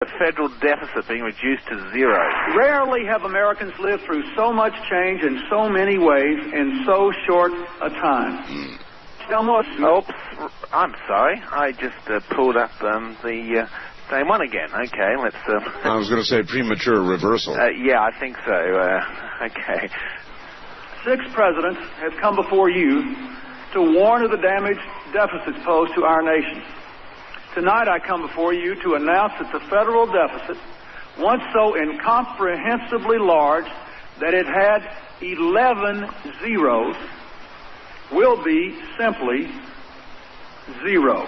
The federal deficit being reduced to zero. Rarely have Americans lived through so much change in so many ways in so short a time. Oops, I'm sorry. I just pulled up the same one again. Okay, let's... I was going to say premature reversal. Yeah, I think so. Okay. 6 presidents have come before you to warn of the damage deficits pose to our nation. Tonight I come before you to announce that the federal deficit, once so incomprehensibly large that it had 11 zeros, will be simply zero.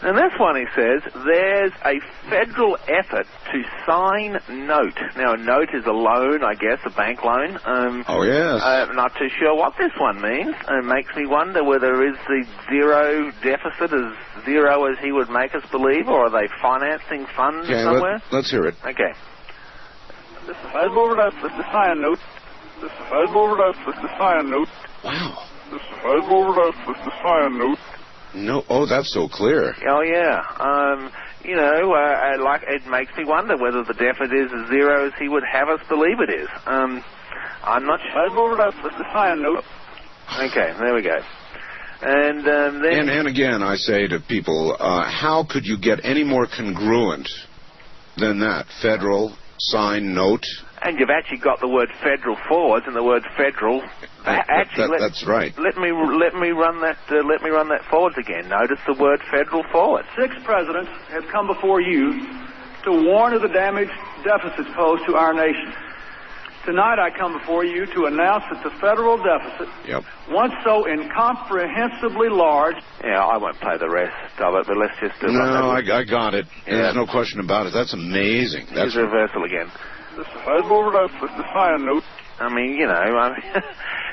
And this one, he says, there's a federal effort to sign note. Now, a note is a loan, I guess, a bank loan. Oh, yes. Not too sure what this one means. It makes me wonder whether is the zero deficit as zero as he would make us believe, or are they financing funds somewhere? Let's hear it. Okay. This is the sign note. This is the sign note. Wow. This is the sign note. No, oh, that's so clear. Oh, yeah. Like, it makes me wonder whether the deficit is as zero as he would have us believe it is. I'm not sure. The sign note. Okay, there we go. And then... And again, I say to people, how could you get any more congruent than that? Federal, sign, note. And you've actually got the word federal forwards and the word federal. That's right. Let me run that forwards again. Notice the word federal forward. 6 presidents have come before you to warn of the damage deficits pose to our nation. Tonight I come before you to announce that the federal deficit, once so incomprehensibly large... Yeah, I won't play the rest of it, but let's just... No, I got it. Yeah. There's no question about it. That's amazing. That's reversal again. This is the sign note. I mean,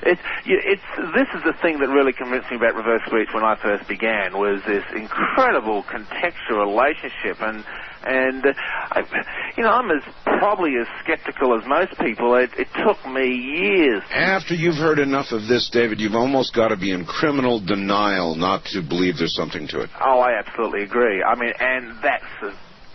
this is the thing that really convinced me about reverse speech when I first began, was this incredible contextual relationship, and I'm probably as skeptical as most people. It took me years. After you've heard enough of this, David, you've almost got to be in criminal denial not to believe there's something to it. Oh, I absolutely agree. I mean, and that's the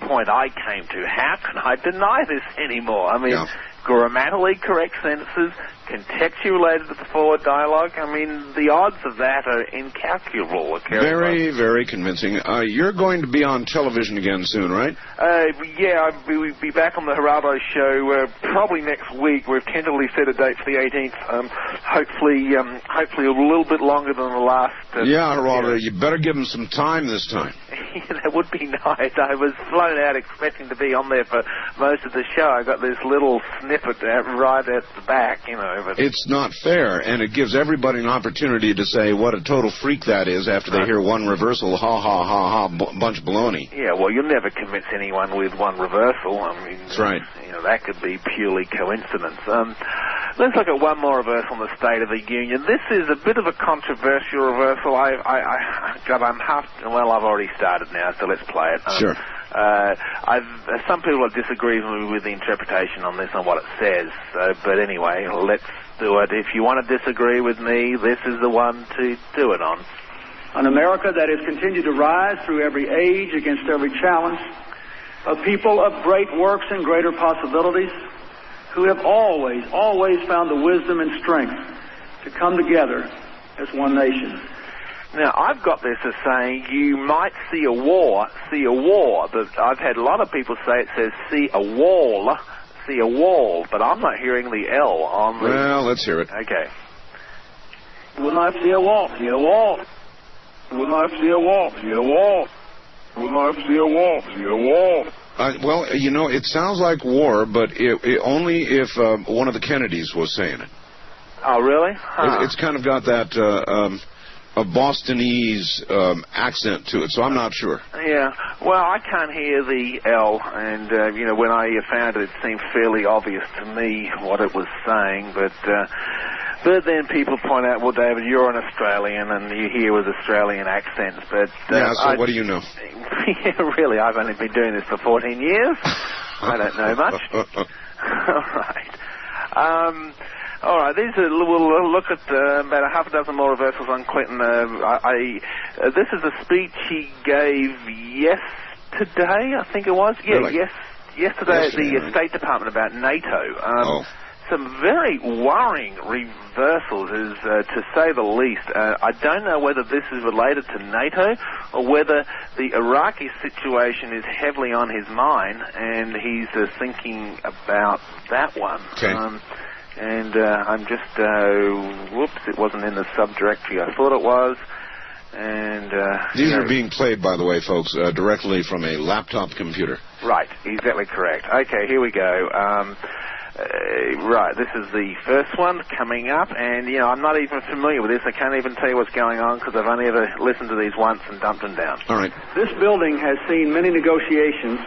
point I came to. How can I deny this anymore? I mean, grammatically correct sentences, contextually related to the forward dialogue. I mean, the odds of that are incalculable. Very, very convincing. You're going to be on television again soon, right? Yeah, we'll be back on the Geraldo show probably next week. We've tentatively set a date for the 18th. Hopefully a little bit longer than the last. Yeah, Geraldo, you better give him some time this time. That would be nice. I was flown out expecting to be on there for most of the show. I got this little snippet right at the back, But it's not fair, and it gives everybody an opportunity to say what a total freak that is after they hear one reversal, ha, ha, ha, ha, bunch of baloney. Yeah, well, you'll never convince anyone with one reversal. I mean, that's right. That could be purely coincidence. Let's look at one more reversal on the State of the Union. This is a bit of a controversial reversal. I've already started now, so let's play it. Sure. Some people have disagreed with the interpretation on this, on what it says. But anyway, let's do it. If you want to disagree with me, this is the one to do it on. An America that has continued to rise through every age against every challenge, a people of great works and greater possibilities, who have always found the wisdom and strength to come together as one nation. Now, I've got this as saying you might see a war, but I've had a lot of people say it says see a wall, but I'm not hearing the L on the... Well, let's hear it. Okay. Would not see a wall, see a wall. Would not see a wall, see a wall. Would not see a wall, see a wall. Well, it sounds like war, but only if one of the Kennedys was saying it. Oh, really? Huh. It's kind of got that... a Bostonese accent to it, so I'm not sure. Yeah, well, I can't hear the L, and, when I found it, it seemed fairly obvious to me what it was saying, but then people point out, well, David, you're an Australian, and you hear with Australian accents, but... what do you know? Yeah, really, I've only been doing this for 14 years. I don't know much. All right. We'll look at about a half a dozen more reversals on Clinton. This is a speech he gave today, I think it was. Yeah, Really? yesterday at the State Department about NATO. Some very worrying reversals, to say the least. I don't know whether this is related to NATO or whether the Iraqi situation is heavily on his mind and he's thinking about that one. Okay. I'm just, whoops, it wasn't in the subdirectory I thought it was. And these are being played, by the way, folks, directly from a laptop computer. Right, exactly correct. Okay, here we go. Right, this is the first one coming up, and, I'm not even familiar with this. I can't even tell you what's going on because I've only ever listened to these once and dumped them down. All right. This building has seen many negotiations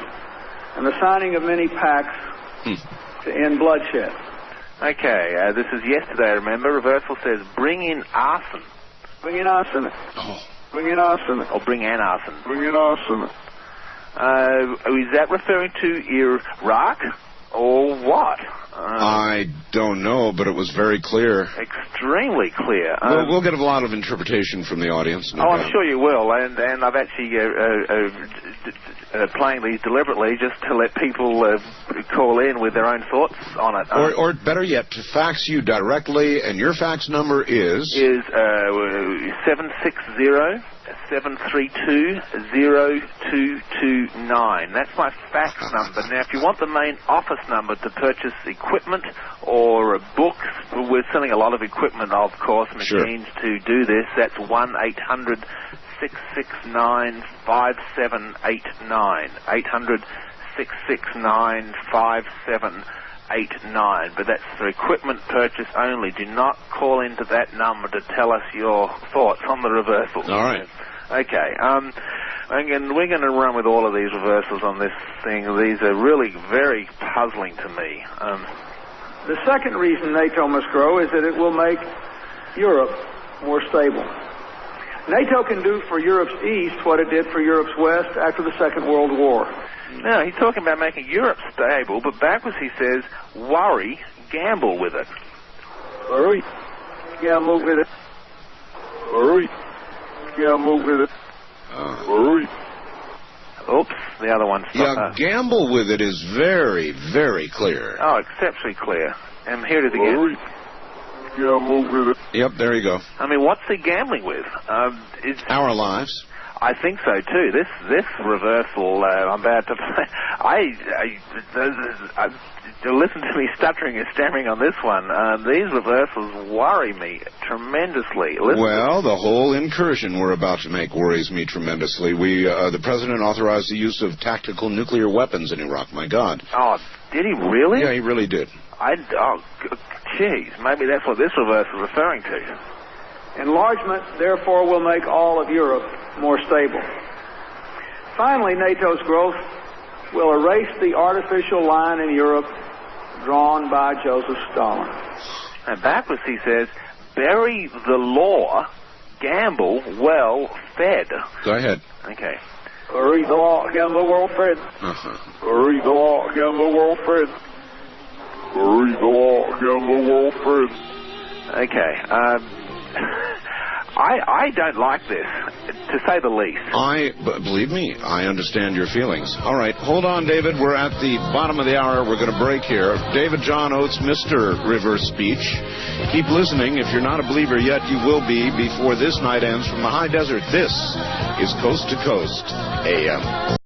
and the signing of many pacts to end bloodshed. Okay, this is yesterday, remember. Reversal says, bring in arson. Bring in arson. Oh. Bring in arson. Or bring an arson. Bring in arson. Is that referring to Iraq or what? I don't know, but it was very clear. Extremely clear. We'll get a lot of interpretation from the audience. No doubt. I'm sure you will, and I've actually playing these deliberately just to let people call in with their own thoughts on it. Or better yet, to fax you directly, and your fax number is 760-732-0229. That's my fax number. Now, if you want the main office number to purchase equipment or books, we're selling a lot of equipment, of course, machines to do this. That's 1-800-669-5789. 800-669-5789. But that's for equipment purchase only. Do not call into that number to tell us your thoughts on the reversals. All right. Okay. We're going to run with all of these reversals on this thing. These are really very puzzling to me. The second reason NATO must grow is that it will make Europe more stable. NATO can do for Europe's east what it did for Europe's west after the Second World War. Now, he's talking about making Europe stable, but backwards he says, worry, gamble with it. Worry, gamble with it. Worry, gamble with it. Worry. Oops, the other one. Gamble with it is very, very clear. Oh, exceptionally clear. And here it is again. Worry, gamble with it. Yep, there you go. I mean, what's he gambling with? Our lives. I think so too. This reversal, I'm about to play. Listen to me stuttering and stammering on this one. These reversals worry me tremendously. Well, the whole incursion we're about to make worries me tremendously. The president authorized the use of tactical nuclear weapons in Iraq. My God. Oh, did he really? Yeah, he really did. Jeez, maybe that's what this reversal is referring to. Enlargement, therefore, will make all of Europe more stable. Finally, NATO's growth will erase the artificial line in Europe drawn by Joseph Stalin. And backwards he says, bury the law, gamble well fed. Go ahead. Okay. Bury the law, gamble well fed. Bury the law, gamble well fed. Bury the law, gamble well fed. Okay. I don't like this, to say the least. Believe me, I understand your feelings. All right, hold on, David. We're at the bottom of the hour. We're going to break here. David John Oates, Mr. Reverse Speech. Keep listening. If you're not a believer yet, you will be before this night ends from the high desert. This is Coast to Coast AM.